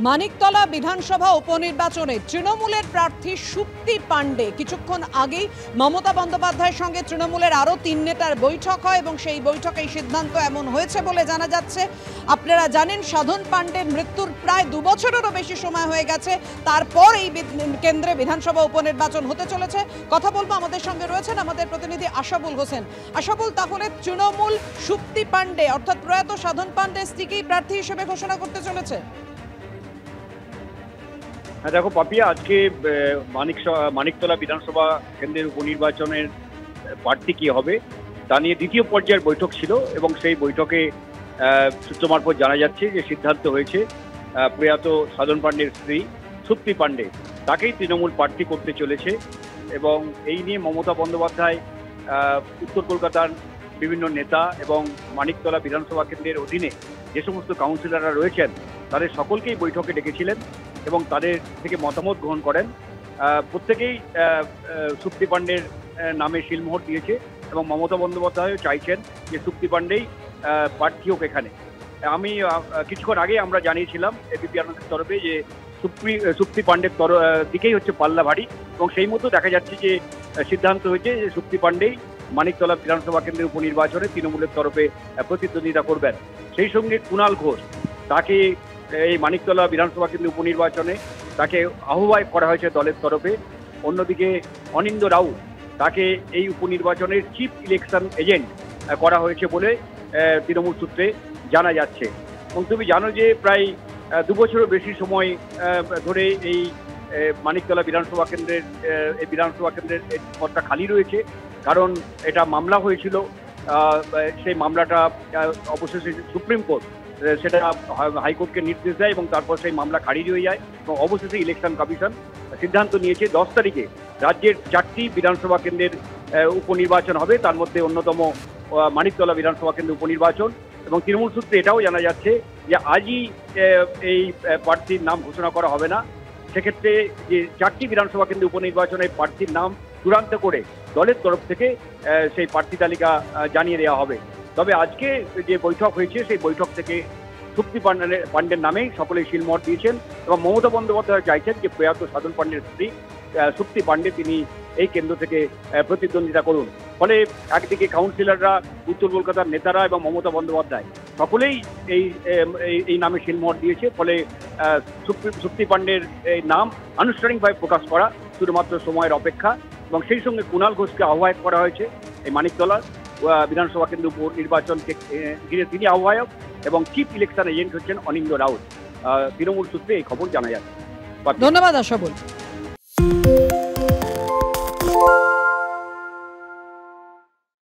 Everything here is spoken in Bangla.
মানিকতলা বিধানসভা উপনির্বাচনে তৃণমূলের প্রার্থী সুপ্তি পাণ্ডে কিছুক্ষণ আগেই মমতা বন্দ্যোপাধ্যায়ের সঙ্গে তৃণমূলের আরও ৩ নেতার বৈঠক হয় এবং সেই বৈঠকে সিদ্ধান্ত এমন হয়েছে বলে জানা যাচ্ছে। আপনারা জানেন সাধন পাণ্ডের মৃত্যুর প্রায় 2 বছরেরও বেশি সময় হয়ে গেছে, তারপর এই কেন্দ্রে বিধানসভা উপনির্বাচন হতে চলেছে। কথা বলবো, আমাদের সঙ্গে রয়েছেন আমাদের প্রতিনিধি আশাবুল হোসেন। আশাবুল, তাহলে তৃণমূল সুপ্তি পাণ্ডে অর্থাৎ প্রয়াত সাধন পাণ্ডের স্ত্রীকেই প্রার্থী হিসেবে ঘোষণা করতে চলেছে? হ্যাঁ দেখো পাপিয়া, আজকে মানিকতলা বিধানসভা কেন্দ্রের উপনির্বাচনের প্রার্থী কি হবে তা নিয়ে দ্বিতীয় পর্যায়ের বৈঠক ছিল এবং সেই বৈঠকে সূত্র মারফত জানা যাচ্ছে যে সিদ্ধান্ত হয়েছে প্রয়াত সাধন পাণ্ডের স্ত্রী সুপ্তি পাণ্ডে তাকেই তৃণমূল প্রার্থী করতে চলেছে। এবং এই নিয়ে মমতা বন্দ্যোপাধ্যায় উত্তর কলকাতার বিভিন্ন নেতা এবং মানিকতলা বিধানসভা কেন্দ্রের অধীনে যে সমস্ত কাউন্সিলররা রয়েছেন তাদের সকলকেই বৈঠকে ডেকেছিলেন এবং তাদের থেকে মতামত গ্রহণ করেন। প্রত্যেকেই সুপ্তি পাণ্ডের নামে শিলমোহর দিয়েছে এবং মমতা বন্দ্যোপাধ্যায়ও চাইছেন যে সুপ্তি পাণ্ডেই প্রার্থী হোক এখানে। আমি কিছুক্ষণ আগে আমরা জানিয়েছিলাম এবিপি আনন্দের তরফে যে সুপ্তি পাণ্ডের দিকেই হচ্ছে পাল্লা ভারী এবং সেই মতো দেখা যাচ্ছে যে সিদ্ধান্ত হয়েছে যে সুপ্তি পাণ্ডেই মানিকতলা বিধানসভা কেন্দ্রের উপনির্বাচনে তৃণমূলের তরফে প্রতিদ্বন্দ্বিতা করবেন। সেই সঙ্গে কুণাল ঘোষ তাকে এই মানিকতলা বিধানসভা কেন্দ্রের উপনির্বাচনে তাকে আহ্বায়ক করা হয়েছে দলের তরফে। অন্যদিকে অনিন্দ্য রাউত তাকে এই উপনির্বাচনের চিফ ইলেকশন এজেন্ট করা হয়েছে বলে তৃণমূল সূত্রে জানা যাচ্ছে। এবং তুমি জানো যে প্রায় 2 বছরের বেশি সময় ধরে এই মানিকতলা বিধানসভা কেন্দ্রের পদটা খালি রয়েছে, কারণ এটা মামলা হয়েছিল। সেই মামলাটা অবশেষে সুপ্রিম কোর্ট সেটা হাইকোর্টকে নির্দেশ দেয় এবং তারপর সেই মামলা খারিজ হয়ে যায় এবং অবশেষে ইলেকশন কমিশন সিদ্ধান্ত নিয়েছে 10 তারিখে রাজ্যের 4টি বিধানসভা কেন্দ্রের উপনির্বাচন হবে, তার মধ্যে অন্যতম মানিকতলা বিধানসভা কেন্দ্রের উপনির্বাচন। এবং তৃণমূল সূত্রে এটাও জানা যাচ্ছে যে আজই এই প্রার্থীর নাম ঘোষণা করা হবে না, সেক্ষেত্রে যে 4টি বিধানসভা কেন্দ্রের উপনির্বাচনের প্রার্থীর নাম চূড়ান্ত করে দলের তরফ থেকে সেই প্রার্থী তালিকা জানিয়ে দেওয়া হবে। তবে আজকে যে বৈঠক হয়েছে সেই বৈঠক থেকে সুপ্তি পাণ্ডের নামেই সকলেই শিলমোহর দিয়েছেন এবং মমতা বন্দ্যোপাধ্যায় চাইছেন যে প্রয়াত সাধন পাণ্ডের স্ত্রী সুপ্তি পাণ্ডে তিনি এই কেন্দ্র থেকে প্রতিদ্বন্দ্বিতা করুন। ফলে একদিকে কাউন্সিলররা, উত্তর কলকাতার নেতারা এবং মমতা বন্দ্যোপাধ্যায় সকলেই এই নামে শিলমোহর দিয়েছে। ফলে সুপ্তি পাণ্ডের এই নাম আনুষ্ঠানিকভাবে প্রকাশ করা শুধুমাত্র সময়ের অপেক্ষা। এবং সেই সঙ্গে কুণাল ঘোষকে আহ্বায়ক করা হয়েছে এই মানিকতলা বিধানসভা কেন্দ্র নির্বাচনকে ঘিরে, তিনি আহ্বায়ক এবং চিফ ইলেকশন এজেন্ট হচ্ছেন অনিন্দ্য রাউত। তৃণমূল সূত্রে এই খবর জানা যাচ্ছে। ধন্যবাদ আশাবুল।